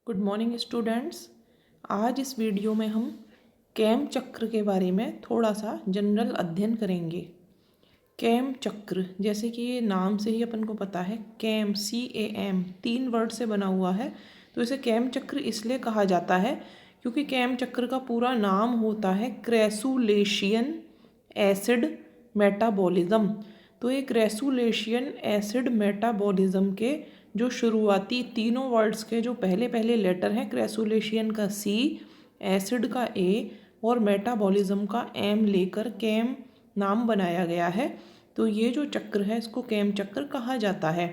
Good morning students. आज इस video में हम कैम चक्र के बारे में थोड़ा सा जनरल अध्ययन करेंगे। कैम चक्र, जैसे कि ये नाम से ही अपन को पता है, कैम CAM 3 वर्ड से बना हुआ है, तो इसे कैम चक्र इसलिए कहा जाता है क्योंकि कैम चक्र का पूरा नाम होता है क्रेसुलेशियन एसिड मेटाबॉलिज्म। तो एक रेसुलेशियन एसिड मेटाबॉलिज्म के जो शुरुआती तीनों वर्ड्स के जो पहले पहले लेटर हैं, क्रेसुलेशियन का C, एसिड का A और मेटाबॉलिज्म का M लेकर कैम नाम बनाया गया है। तो ये जो चक्र है इसको कैम चक्र कहा जाता है।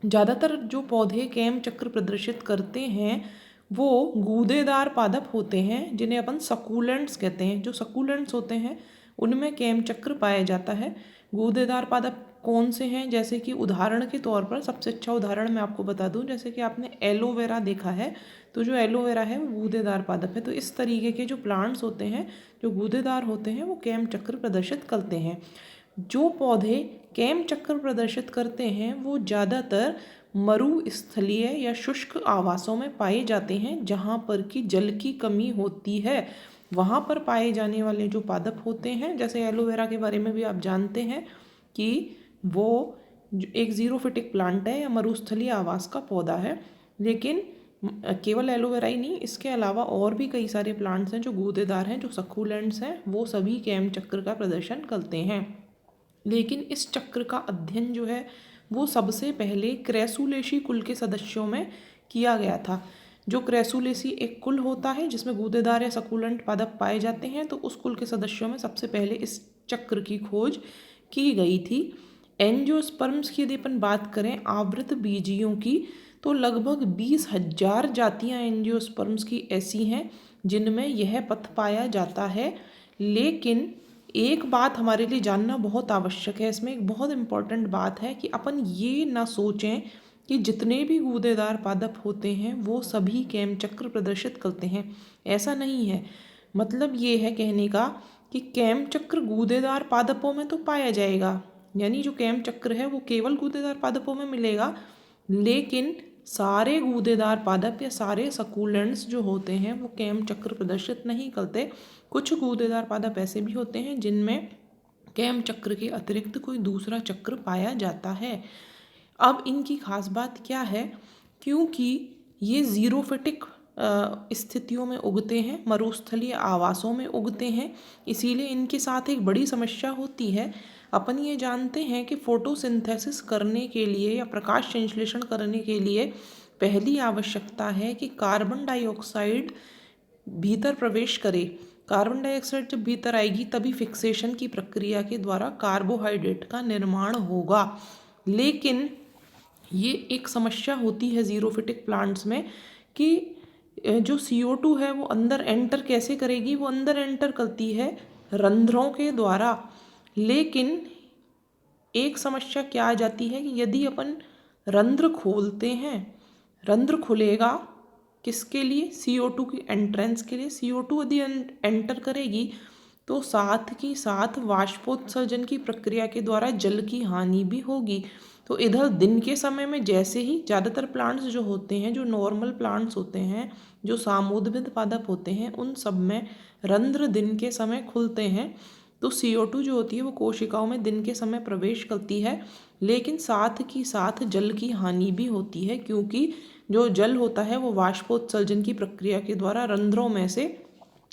ज़्यादातर जो पौधे कैम चक्र प्रदर्शित करते हैं वो गूदेदार पादप होते हैं, जिन्हें अपन सकुलेंट्स कहते हैं। जो सकुलेंट्स होते हैं उनमें कैम चक्र पाया जाता है। गूदेदार पादप कौन से हैं, जैसे कि उदाहरण के तौर पर सबसे अच्छा उदाहरण मैं आपको बता दूं, जैसे कि आपने एलोवेरा देखा है, तो जो एलोवेरा है वो गूदेदार पादप है। तो इस तरीके के जो प्लांट्स होते हैं जो गूदेदार होते हैं वो कैम चक्र प्रदर्शित करते हैं। जो पौधे कैम चक्र प्रदर्शित करते हैं वो ज़्यादातर मरुस्थलीय या शुष्क आवासों में पाए जाते हैं, जहाँ पर कि जल की कमी होती है। वहाँ पर पाए जाने वाले जो पादप होते हैं, जैसे एलोवेरा के बारे में भी आप जानते हैं कि वो एक ज़ीरोफिटिक प्लांट है या मरुस्थलीय आवास का पौधा है। लेकिन केवल एलोवेरा ही नहीं, इसके अलावा और भी कई सारे प्लांट्स हैं जो गूदेदार हैं, जो सक्यूलेंट्स हैं, वो सभी कैम चक्र का प्रदर्शन करते हैं। लेकिन इस चक्र का अध्ययन जो है वो सबसे पहले क्रेसुलेसी कुल के सदस्यों में किया गया था। जो क्रेसुलेसी एक कुल होता है जिसमें गूदेदार या सकुलेंट पादप पाए जाते हैं, तो उस कुल के सदस्यों में सबसे पहले इस चक्र की खोज की गई थी। एंजियोस्पर्म्स की यदि अपन बात करें आवृत बीजियों की, तो लगभग 20,000 जातियां एंजियोस्पर्म्स की ऐसी हैं जिनमें यह पथ पाया जाता है। लेकिन एक बात हमारे लिए जानना बहुत आवश्यक है, इसमें एक बहुत इम्पॉर्टेंट बात है कि अपन ये ना सोचें कि जितने भी गूदेदार पादप होते हैं वो सभी कैम चक्र प्रदर्शित करते हैं। ऐसा नहीं है। मतलब ये है कहने का कि कैम चक्र गूदेदार पादपों में तो पाया जाएगा, यानी जो कैम चक्र है वो केवल गूदेदार पादपों में मिलेगा, लेकिन सारे गूदेदार पादप या सारे सकुलेंट्स जो होते हैं वो कैम चक्र प्रदर्शित नहीं करते। कुछ गूदेदार पादप ऐसे भी होते हैं जिनमें कैम चक्र के अतिरिक्त कोई दूसरा चक्र पाया जाता है। अब इनकी खास बात क्या है, क्योंकि ये ज़ीरोफिटिक स्थितियों में उगते हैं, मरुस्थलीय आवासों में उगते हैं, इसीलिए इनके साथ एक बड़ी समस्या होती है। अपन ये जानते हैं कि फोटोसिंथेसिस करने के लिए या प्रकाश संश्लेषण करने के लिए पहली आवश्यकता है कि कार्बन डाइऑक्साइड भीतर प्रवेश करे। कार्बन डाइऑक्साइड जब भीतर आएगी तभी फिक्सेशन की प्रक्रिया के द्वारा कार्बोहाइड्रेट का निर्माण होगा। लेकिन ये एक समस्या होती है ज़ीरोफिटिक प्लांट्स में कि जो CO2 है वो अंदर एंटर कैसे करेगी, वो अंदर एंटर करती है रंध्रों के द्वारा। लेकिन एक समस्या क्या आ जाती है कि यदि अपन रंध्र खोलते हैं, रंध्र खुलेगा किसके लिए, CO2 की एंट्रेंस के लिए। CO2 यदि एंटर करेगी तो साथ ही साथ वाष्पोत्सर्जन की प्रक्रिया के द्वारा जल की हानि भी होगी। तो इधर दिन के समय में जैसे ही ज़्यादातर प्लांट्स जो होते हैं, जो नॉर्मल प्लांट्स होते हैं, जो सामुद्रिक पादप होते हैं, उन सब में रंध्र दिन के समय खुलते हैं, तो CO2 जो होती है वो कोशिकाओं में दिन के समय प्रवेश करती है। लेकिन साथ ही साथ जल की हानि भी होती है, क्योंकि जो जल होता है वो वाष्पोत्सर्जन की प्रक्रिया के द्वारा रंध्रों में से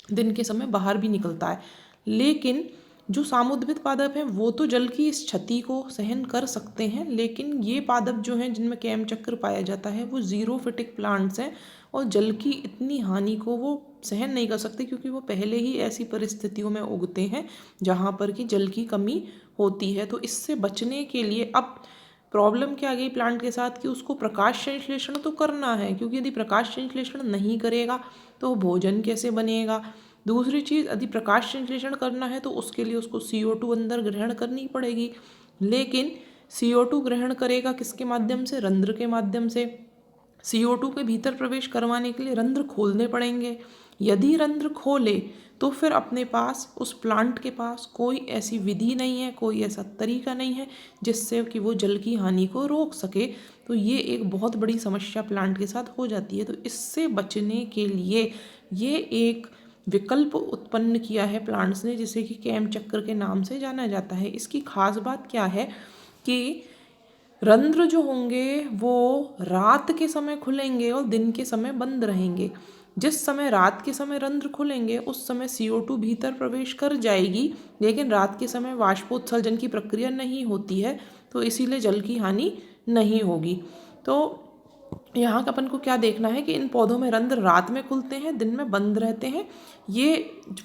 दिन के समय बाहर भी निकलता है। लेकिन जो सामुद्रिक पादप हैं वो तो जल की इस क्षति को सहन कर सकते हैं, लेकिन ये पादप जो हैं जिनमें कैम चक्र पाया जाता है वो ज़ीरोफिटिक प्लांट्स हैं और जल की इतनी हानि को वो सहन नहीं कर सकते, क्योंकि वो पहले ही ऐसी परिस्थितियों में उगते हैं जहाँ पर कि जल की कमी होती है। तो इससे बचने के लिए अब प्रॉब्लम क्या आ गई प्लांट के साथ कि उसको प्रकाश संश्लेषण तो करना है, क्योंकि यदि प्रकाश संश्लेषण नहीं करेगा तो भोजन कैसे बनेगा। दूसरी चीज़, यदि प्रकाश संश्लेषण करना है तो उसके लिए उसको CO2 अंदर ग्रहण करनी पड़ेगी। लेकिन CO2 ग्रहण करेगा किसके माध्यम से, रंध्र के माध्यम से। CO2 के भीतर प्रवेश करवाने के लिए रंध्र खोलने पड़ेंगे। यदि रंध्र खोले तो फिर अपने पास उस प्लांट के पास कोई ऐसी विधि नहीं है, कोई ऐसा तरीका नहीं है जिससे कि वो जल की हानि को रोक सके। तो ये एक बहुत बड़ी समस्या प्लांट के साथ हो जाती है। तो इससे बचने के लिए ये एक विकल्प उत्पन्न किया है प्लांट्स ने, जिसे कि कैम चक्र के नाम से जाना जाता है। इसकी खास बात क्या है कि रंध्र जो होंगे वो रात के समय खुलेंगे और दिन के समय बंद रहेंगे। जिस समय रात के समय रंध्र खुलेंगे उस समय CO2 भीतर प्रवेश कर जाएगी, लेकिन रात के समय वाष्पोत्सर्जन की प्रक्रिया नहीं होती है, तो इसीलिए जल की हानि नहीं होगी। तो यहाँ का अपन को क्या देखना है कि इन पौधों में रंध्र रात में खुलते हैं, दिन में बंद रहते हैं। ये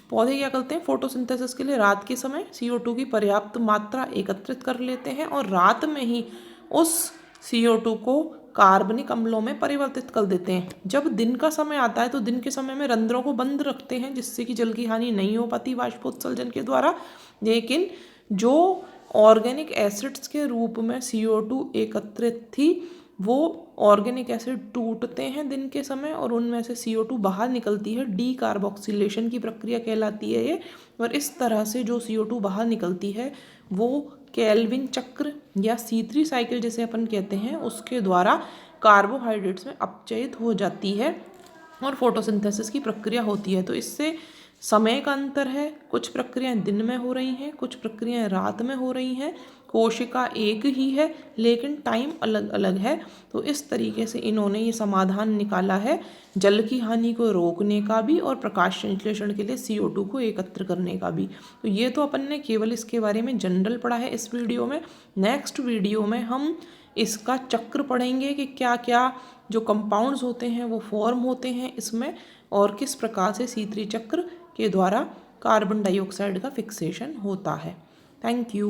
पौधे क्या करते हैं, फोटोसिंथेसिस के लिए रात के समय CO2 की पर्याप्त मात्रा एकत्रित कर लेते हैं और रात में ही उस CO2 को कार्बनिक अम्लों में परिवर्तित कर देते हैं। जब दिन का समय आता है तो दिन के समय में रंध्रों को बंद रखते हैं, जिससे कि जल की हानि नहीं हो पाती वाष्पोत्सर्जन के द्वारा। लेकिन जो ऑर्गेनिक एसिड्स के रूप में CO2 एकत्रित थी, वो ऑर्गेनिक एसिड टूटते हैं दिन के समय और उनमें से CO2 बाहर निकलती है। डीकार्बोक्सिलेशन की प्रक्रिया कहलाती है ये। और इस तरह से जो CO2 बाहर निकलती है वो केल्विन चक्र या C3 साइकिल जिसे अपन कहते हैं, उसके द्वारा कार्बोहाइड्रेट्स में अपचयित हो जाती है और फोटोसिंथेसिस की प्रक्रिया होती है। तो इससे समय का अंतर है, कुछ प्रक्रियाएं दिन में हो रही हैं, कुछ प्रक्रियाएं रात में हो रही हैं। कोशिका एक ही है लेकिन टाइम अलग अलग है। तो इस तरीके से इन्होंने ये समाधान निकाला है जल की हानि को रोकने का भी और प्रकाश संश्लेषण के लिए CO2 को एकत्र करने का भी। तो ये तो अपन ने केवल इसके बारे में जनरल पढ़ा है इस वीडियो में। नेक्स्ट वीडियो में हम इसका चक्र पढ़ेंगे कि क्या क्या जो कंपाउंड्स होते हैं वो फॉर्म होते हैं इसमें, और किस प्रकार से C3 चक्र के द्वारा कार्बन डाइऑक्साइड का फिक्सेशन होता है। Thank you.